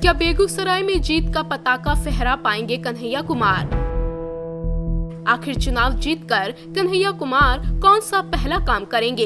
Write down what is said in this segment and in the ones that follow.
क्या बेगूसराय में जीत का पताका फहरा पाएंगे कन्हैया कुमार? आखिर चुनाव जीतकर कन्हैया कुमार कौन सा पहला काम करेंगे?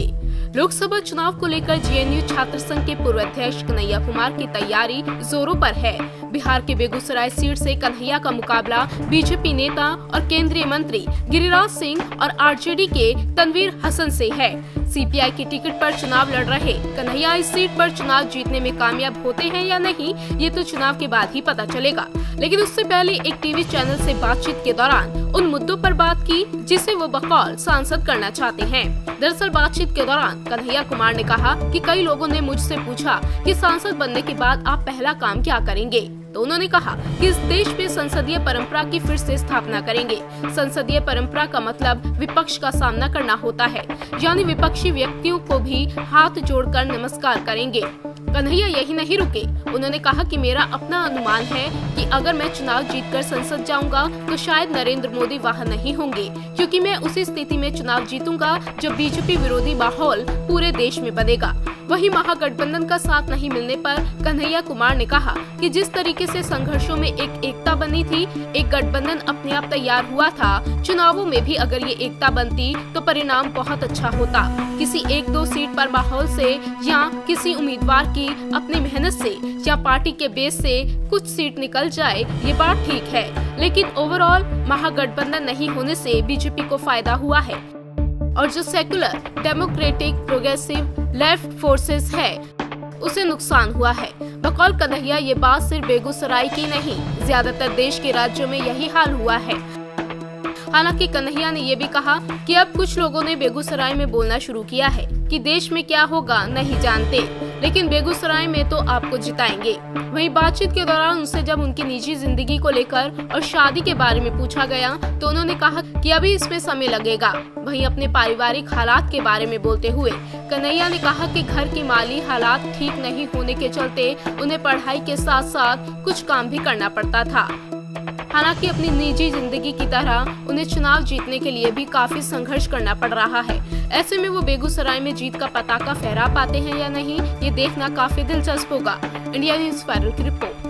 लोकसभा चुनाव को लेकर जेएनयू छात्र संघ के पूर्व अध्यक्ष कन्हैया कुमार की तैयारी जोरों पर है। बिहार के बेगूसराय सीट से कन्हैया का मुकाबला बीजेपी नेता और केंद्रीय मंत्री गिरिराज सिंह और आरजेडी के तनवीर हसन से है। सीपीआई की टिकट पर चुनाव लड़ रहे कन्हैया इस सीट पर चुनाव जीतने में कामयाब होते हैं या नहीं, ये तो चुनाव के बाद ही पता चलेगा। लेकिन उससे पहले एक टीवी चैनल से बातचीत के दौरान उन मुद्दों पर बात की जिसे वो बकौल सांसद करना चाहते हैं। दरअसल बातचीत के दौरान कन्हैया कुमार ने कहा कि कई लोगों ने मुझसे पूछा कि सांसद बनने के बाद आप पहला काम क्या करेंगे, तो उन्होंने कहा कि इस देश में संसदीय परंपरा की फिर से स्थापना करेंगे। संसदीय परंपरा का मतलब विपक्ष का सामना करना होता है, यानी विपक्षी व्यक्तियों को भी हाथ जोड़कर नमस्कार करेंगे। कन्हैया यही नहीं रुके, उन्होंने कहा कि मेरा अपना अनुमान है कि अगर मैं चुनाव जीतकर संसद जाऊंगा तो शायद नरेंद्र मोदी वहां नहीं होंगे, क्योंकि मैं उसी स्थिति में चुनाव जीतूंगा जब बीजेपी विरोधी माहौल पूरे देश में बनेगा। वहीं महागठबंधन का साथ नहीं मिलने पर कन्हैया कुमार ने कहा कि जिस तरीके से संघर्षों में एक एकता बनी थी, एक गठबंधन अपने आप तैयार हुआ था, चुनावों में भी अगर ये एकता बनती तो परिणाम बहुत अच्छा होता। किसी एक दो सीट पर माहौल से या किसी उम्मीदवार की अपनी मेहनत से या पार्टी के बेस से कुछ सीट निकल जाए, ये बात ठीक है, लेकिन ओवरऑल महागठबंधन नहीं होने से बीजेपी को फायदा हुआ है और जो secular, democratic, progressive left forces है उसे नुकसान हुआ है। बकौल कन्हैया ये बात सिर्फ बेगूसराय की नहीं, ज्यादातर देश के राज्यों में यही हाल हुआ है। हालांकि कन्हैया ने ये भी कहा कि अब कुछ लोगों ने बेगूसराय में बोलना शुरू किया है कि देश में क्या होगा नहीं जानते, लेकिन बेगूसराय में तो आपको जिताएंगे। वहीं बातचीत के दौरान उनसे जब उनकी निजी जिंदगी को लेकर और शादी के बारे में पूछा गया तो उन्होंने कहा कि अभी इसमें समय लगेगा। वहीं अपने पारिवारिक हालात के बारे में बोलते हुए कन्हैया ने कहा कि घर की माली हालात ठीक नहीं होने के चलते उन्हें पढ़ाई के साथ साथ कुछ काम भी करना पड़ता था। हालांकि अपनी निजी जिंदगी की तरह उन्हें चुनाव जीतने के लिए भी काफी संघर्ष करना पड़ रहा है। ऐसे में वो बेगूसराय में जीत का पताका फहरा पाते हैं या नहीं, ये देखना काफी दिलचस्प होगा। इंडिया न्यूज़ वायरल की रिपोर्ट।